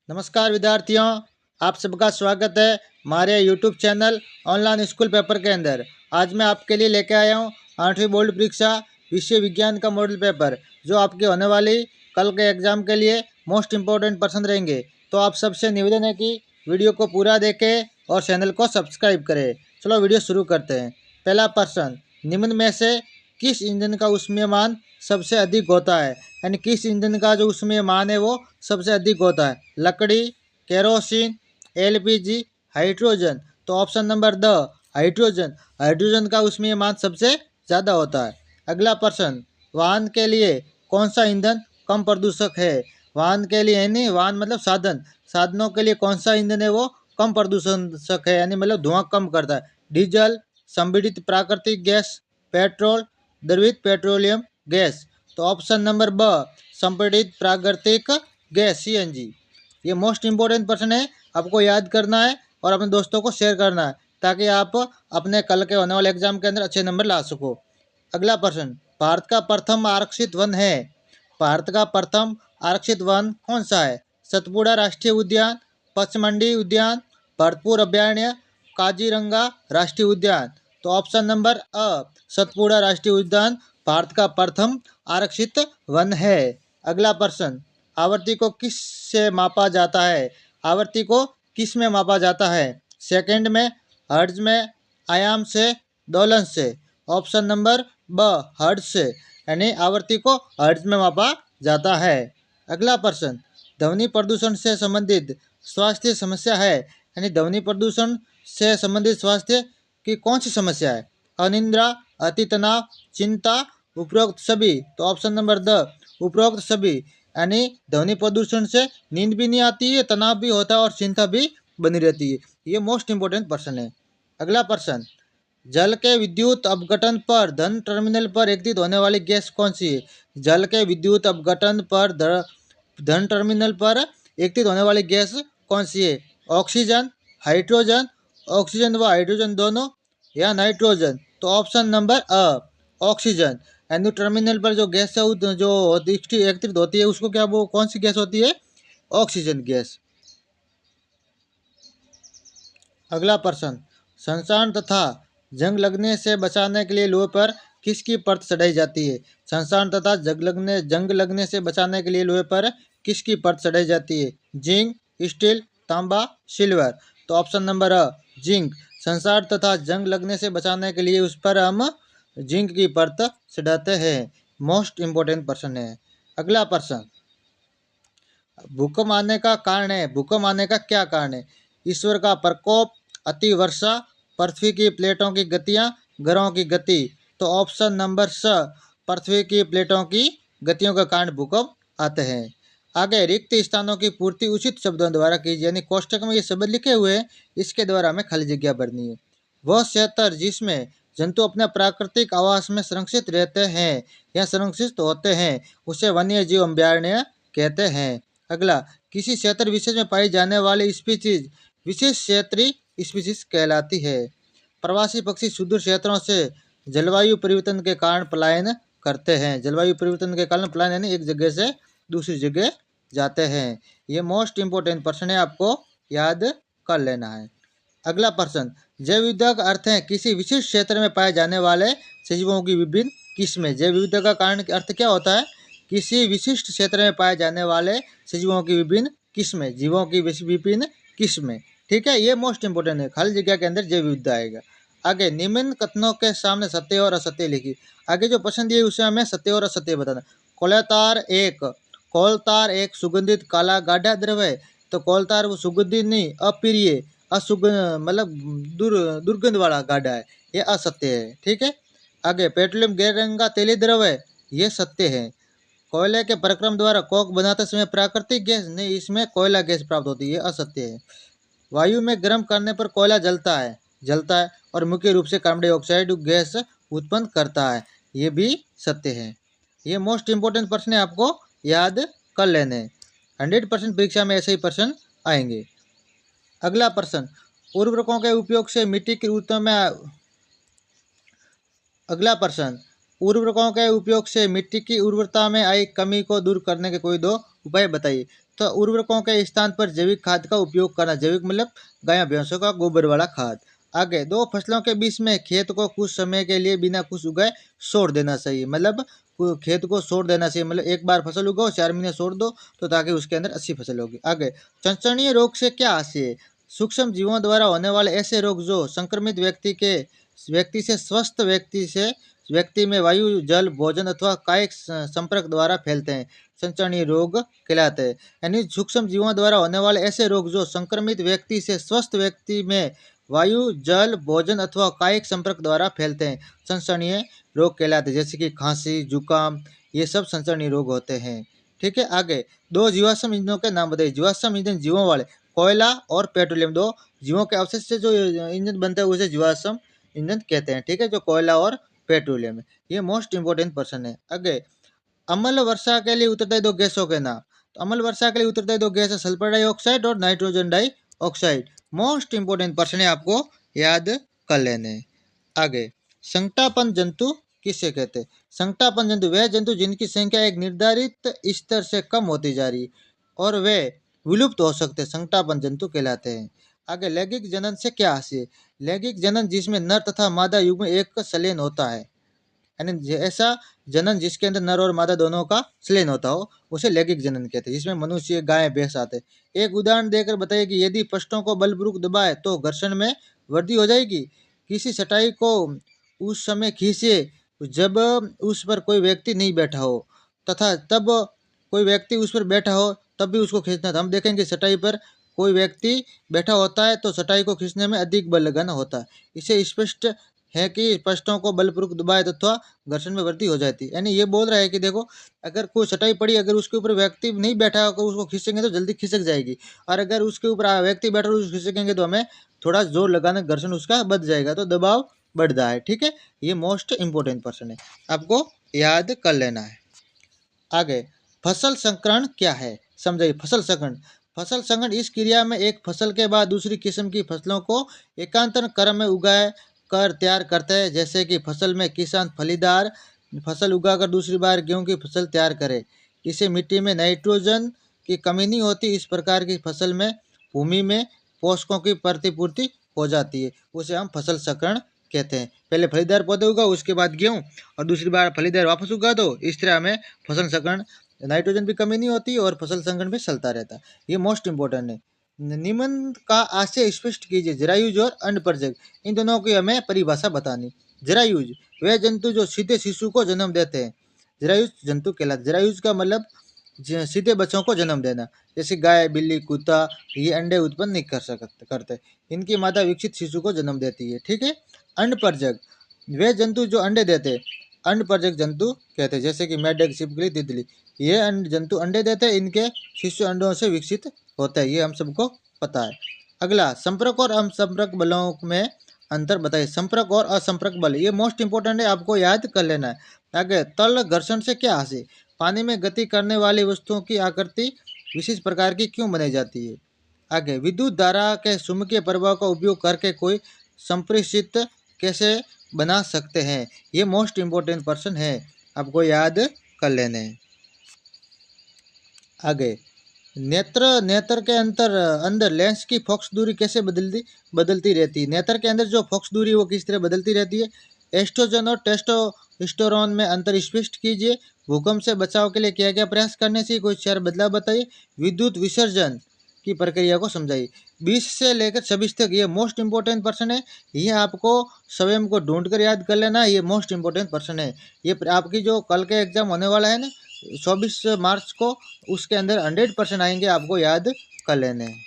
नमस्कार विद्यार्थियों, आप सबका स्वागत है हमारे YouTube channel online school paper के अंदर। आज मैं आपके लिए लेके आया हूँ 8वीं बोर्ड परीक्षा विषय विज्ञान का मॉडल पेपर, जो आपकी होने वाली कल के एग्जाम के लिए मोस्ट इम्पोर्टेंट पर्सन रहेंगे। तो आप सबसे निवेदन है कि वीडियो को पूरा देखें और चैनल को सब्सक्राइब करें। चलो वीडियो शुरू करते हैं। पहला प्रश्न, निम्न में से किस ईंधन का ऊष्मीयमान सबसे अधिक होता है? यानी किस ईंधन का जो ऊष्मीयमान है वो सबसे अधिक होता है? लकड़ी, केरोसिन, एलपीजी, हाइड्रोजन। तो option number the hydrogen. Hydrogen का ऊष्मीयमान सबसे ज़्यादा होता है। अगला प्रश्न, वाहन के लिए कौन सा ईंधन कम प्रदूषक है? वाहन के लिए यानी वाहन मतलब साधन, साधनों के लिए कौन सा ईंधन है वो कम प्रदूषक है, यानी मतलब धुआं कम करता है? डीजल, संपीड़ित प्राकृतिक गैस, पेट्रोल, द्रवित पेट्रोलियम गैस। तो ऑप्शन नंबर ब संपीड़ित प्राकृतिक गैस सीएनजी। ये मोस्ट इम्पोर्टेंट प्रश्न है, आपको याद करना है और अपने दोस्तों को शेयर करना है ताकि आप अपने कल के होने वाले एग्जाम के अंदर अच्छे नंबर ला सको। अगला प्रश्न, भारत का प्रथम आरक्षित वन है? भारत का प्रथम आरक्षित वन कौन सा है? सतपुड़ा राष्ट्रीय उद्यान, पचमंडी उद्यान, भरतपुर अभयारण्य, काजीरंगा राष्ट्रीय उद्यान। तो ऑप्शन नंबर अ सतपुड़ा राष्ट्रीय उद्यान भारत का प्रथम आरक्षित वन है। अगला प्रश्न, आवर्ती को किस से मापा जाता है? आवर्ती को किस में मापा जाता है? सेकंड में, हर्ट्ज में, आयाम से, दोलन से। ऑप्शन नंबर ब हर्ट्ज से, यानी आवर्ती को हर्ट्ज में मापा जाता है। अगला प्रश्न, ध्वनि प्रदूषण से संबंधित स्वास्थ्य समस्या है, यानी ध्वनि प्रदूषण से संबंधित स्वास्थ्य की कौन सी समस्या है? अनिद्रा, अति तनाव, चिंता, उपरोक्त सभी। तो ऑप्शन नंबर द उपरोक्त सभी, यानी ध्वनि प्रदूषण से नींद भी नहीं आती है, तनाव भी होता है और चिंता भी बनी रहती है। ये मोस्ट इंपोर्टेंट प्रश्न है। अगला प्रश्न, जल के विद्युत अपघटन पर धन टर्मिनल पर एकत्रित होने वाली गैस कौन सी है? जल के विद्युत अपघटन पर धन टर्मिनल पर एकत्रित होने वाली गैस कौन सी है? ऑक्सीजन, हाइड्रोजन, ऑक्सीजन व हाइड्रोजन दोनों, या नाइट्रोजन। तो ऑप्शन नंबर अ ऑक्सीजन। यानी टर्मिनल पर जो गैस है जो एकत्रित होती है उसको क्या वो कौन सी गैस होती है? Oxygen gas. अगला प्रश्न, संसान तथा जंग लगने से बचाने के लिए लोहे पर किसकी परत चढ़ाई जाती है? संसान तथा जंग लगने से बचाने के लिए लोहे पर किसकी परत चढ़ाई जाती है? जिंक, स्टील, तांबा, सिल्वर। तो ऑप्शन नंबर अ जिंक। संसार तथा जंग लगने से बचाने के लिए उस पर हम जिंक की परत चढ़ाते हैं। मोस्ट इम्पोर्टेंट प्रश्न है। अगला प्रश्न, भूकंप आने का कारण है, भूकंप आने का क्या कारण है? ईश्वर का प्रकोप, अति वर्षा, पृथ्वी की प्लेटों की गतियां, ग्रहों की गति। तो ऑप्शन नंबर स पृथ्वी की प्लेटों की गतियों के कारण भूकंप आते हैं। आगे, रिक्त स्थानों की पूर्ति उचित शब्दों द्वारा कीजिए, यानी कोष्टक में ये शब्द लिखे हुए हैं, इसके द्वारा हमें खाली जगह भरनी है। वह क्षेत्र जिसमें जंतु अपने प्राकृतिक आवास में संरक्षित रहते हैं या संरक्षित होते हैं उसे वन्य जीव अभयारण्य कहते हैं। अगला, किसी क्षेत्र विशेष में पाई जाने वाली स्पीसीज विशेष क्षेत्रीय स्पीसीज कहलाती है। प्रवासी पक्षी सुदूर क्षेत्रों से जलवायु परिवर्तन के कारण पलायन करते हैं। जलवायु परिवर्तन के कारण पलायन यानी एक जगह से दूसरी जगह जाते हैं। ये मोस्ट इम्पोर्टेंट प्रश्न है, आपको याद कर लेना है। अगला प्रश्न, जैव विविधता का अर्थ है किसी विशिष्ट क्षेत्र में पाए जाने वाले सजीवों की विभिन्न किस्में। जैव विविधता का कारण अर्थ क्या होता है? किसी विशिष्ट क्षेत्र में पाए जाने वाले सजीवों की विभिन्न किस्में, जीवों की विभिन्न किस्में। ठीक है, ये मोस्ट इंपोर्टेंट है, खाली जगह के अंदर जैव विविधता आएगा। आगे, निम्न कथनों के सामने सत्य और असत्य लिखिए। आगे जो प्रश्न दिए उसे हमें सत्य और असत्य बताना। कोलतार एक सुगंधित काला गाढ़ा द्रव है। तो कोलतार वो सुगंधित नहीं, अप्रिय, असुगंध मतलब दुर्गंध वाला गाढ़ा है, ये असत्य है। ठीक है। आगे, पेट्रोलियम गैर रंग का तेली द्रव है, ये सत्य है। कोयले के परिक्रम द्वारा कोक बनाते समय प्राकृतिक गैस नहीं, इसमें कोयला गैस प्राप्त होती है, असत्य है। वायु में गर्म करने पर कोयला जलता है और मुख्य रूप से कार्बन डाइऑक्साइड गैस उत्पन्न करता है, ये भी सत्य है। ये मोस्ट इंपोर्टेंट प्रश्न है, आपको याद कर लेने। 100% परीक्षा में ऐसे ही प्रश्न आएंगे। अगला प्रश्न, उर्वरकों के उपयोग से मिट्टी की उर्वरता में अगला प्रश्न, उर्वरकों के उपयोग से मिट्टी की उर्वरता में आई कमी को दूर करने के कोई दो उपाय बताइए। तो उर्वरकों के स्थान पर जैविक खाद का उपयोग करना। जैविक मतलब गाय भैंसों का गोबर वाला खाद। आगे, दो फसलों के बीच में खेत को कुछ समय के लिए बिना कुछ उगाए छोड़ देना चाहिए। मतलब खेत को छोड़ देना चाहिए, मतलब एक बार फसल उगाओ 4 महीने छोड़ दो, तो ताकि उसके अंदर अच्छी फसल होगी। आगे, चंचरणीय रोग से क्या आशय है? सूक्ष्म जीवों द्वारा होने वाले ऐसे रोग जो संक्रमित व्यक्ति से स्वस्थ व्यक्ति में वायु, जल, भोजन अथवा कायिक संपर्क द्वारा फैलते हैं, संचरणीय रोग कहलाते हैं। यानी सूक्ष्म जीवों द्वारा होने वाले ऐसे रोग जो संक्रमित व्यक्ति से स्वस्थ व्यक्ति में वायु, जल, भोजन अथवा कायिक संपर्क द्वारा फैलते हैं, संचरणीय रोग कहलाते हैं। जैसे कि खांसी, जुकाम, ये सब संचरणीय रोग होते हैं। ठीक है। आगे, दो जीवाश्म ईंधनों के नाम बताइए। जीवाश्म ईंधन जीवों वाले कोयला और पेट्रोलियम, दो जीवों के अवशेष से जो ईंधन बनता है उसे जीवाश्म ईंधन कहते हैं। ठीक है, जो कोयला और पेट्रोलियम है। ये मोस्ट इंपोर्टेंट पर्सन है। आगे, अम्ल वर्षा के लिए उत्तरदायी दो गैसों के नाम। तो अम्ल वर्षा के लिए उत्तरदायी दो गैस है सल्फर डाइऑक्साइड और nitrogen dioxide. Most important person है, आपको याद कर लेने। आगे, संकटापन जंतु किसे कहते हैं? संकटापन जंतु वह जंतु जिनकी संख्या एक निर्धारित स्तर से कम होती जा रही और वे विलुप्त हो सकते हैं, संकटापन जंतु कहलाते हैं। आगे, लैंगिक जनन से क्या आशय? लैंगिक जनन जिसमें नर तथा मादा युग्म एक संलयन होता है, यानी ऐसा जनन जिसके अंदर नर और मादा दोनों का संलयन होता हो, उसे लैंगिक जनन कहते हैं, जिसमें मनुष्य, गाय, भैंस आते हैं। एक उदाहरण देकर बताइए कि यदि पष्टों को बलपूर्वक दबाए तो घर्षण में वृद्धि हो जाएगी। किसी चटाई को उस समय खींचे जब उस पर कोई व्यक्ति नहीं बैठा हो तथा तब कोई व्यक्ति उस पर बैठा हो तब भी उसको खींचना था। हम देखेंगे चटाई पर कोई व्यक्ति बैठा होता है तो चटाई को खींचने में अधिक बल लगाना होता है। इसे स्पष्ट है कि पष्टों को बलपूर्वक दबाए तथा घर्षण में वृद्धि हो जाती है। यानी ये बोल रहा है कि देखो, अगर कोई चटाई पड़ी, अगर उसके ऊपर व्यक्ति नहीं बैठा हो उसको खींचेंगे तो जल्दी खिसक जाएगी, और अगर उसके ऊपर व्यक्ति बैठा हो उसको खींचेंगे तो हमें थोड़ा जोर लगाना, घर्षण उसका बढ़ जाएगा, तो दबाव बढ़ता है। ठीक है, ये मोस्ट इंपोर्टेंट पर्सन है, आपको याद कर लेना है। आगे, फसल संकरण क्या है समझाइए। फसल संकरण इस क्रिया में एक फसल के बाद दूसरी किस्म की फसलों को एकांतर क्रम में उगाए कर तैयार करते हैं। जैसे कि फसल में किसान फलीदार फसल उगाकर दूसरी बार गेहूं की फसल तैयार करे। इसे मिट्टी में नाइट्रोजन की कमी नहीं होती। इस प्रकार की फसल में भूमि में पोषकों की प्रतिपूर्ति हो जाती है, उसे हम फसल संकरण कहते हैं। पहले फलीदार पौधे उगाओ, उसके बाद गेहूं, और दूसरी बार फलीदार वापस उगा दो। इस तरह हमें फसल संकरण, नाइट्रोजन भी कमी नहीं होती और फसल संकरण भी चलता रहता है। ये मोस्ट इंपोर्टेंट है। निम्न का आशय स्पष्ट कीजिए। जरायुज और अंडपरजक, इन दोनों की हमें परिभाषा बतानी। जरायुज वह जंतु जो सीधे शिशु को जन्म देते हैं, जरायुज जंतु कहलाते। जरायुज का मतलब सीधे बच्चों को जन्म देना। जैसे गाय, बिल्ली, कुत्ता, ये अंडे उत्पन्न नहीं करते। इनकी मादा विकसित शिशु को जन्म देती है। ठीक है। अंडपरजक वे जंतु जो अंडे देते हैं, अंडपरजक जंतु कहते हैं। जैसे कि मेढक, छिपकली, तितली, ये जंतु अंडे देते हैं, इनके शिशु अंडों से विकसित होता है, ये हम सबको पता है। अगला, संपर्क और असंपर्क बलों में अंतर बताइए। संपर्क और असंपर्क बल, ये मोस्ट इंपोर्टेंट है, आपको याद कर लेना है। आगे, तल घर्षण से क्या आशय? पानी में गति करने वाली वस्तुओं की आकृति विशेष प्रकार की क्यों बनाई जाती है? आगे, विद्युत धारा के चुंबकीय प्रभाव का उपयोग करके कोई संप्रेषित कैसे बना सकते हैं? ये मोस्ट इंपोर्टेंट पर्सन है, आपको याद कर लेने हैं। आगे, नेत्र के अंदर लेंस की फोकस दूरी कैसे बदलती रहती है? नेत्र के अंदर जो फोकस दूरी वो किस तरह बदलती रहती है? एस्ट्रोजन और टेस्टोस्टेरोन में अंतर स्पष्ट कीजिए। भूकंप से बचाव के लिए क्या क्या प्रयास करने से कोई 4 बदलाव बताइए। विद्युत विसर्जन की प्रक्रिया को समझाइए। 20 से लेकर 26 तक, ये मोस्ट इंपोर्टेंट पर्सन है। ये आपको स्वयं को ढूंढ कर याद कर लेना, ये मोस्ट इंपोर्टेंट पर्सन है। ये आपकी जो कल के एग्जाम होने वाला है ना 24 मार्च को, उसके अंदर 100% आएंगे, आपको याद कर लेने हैं।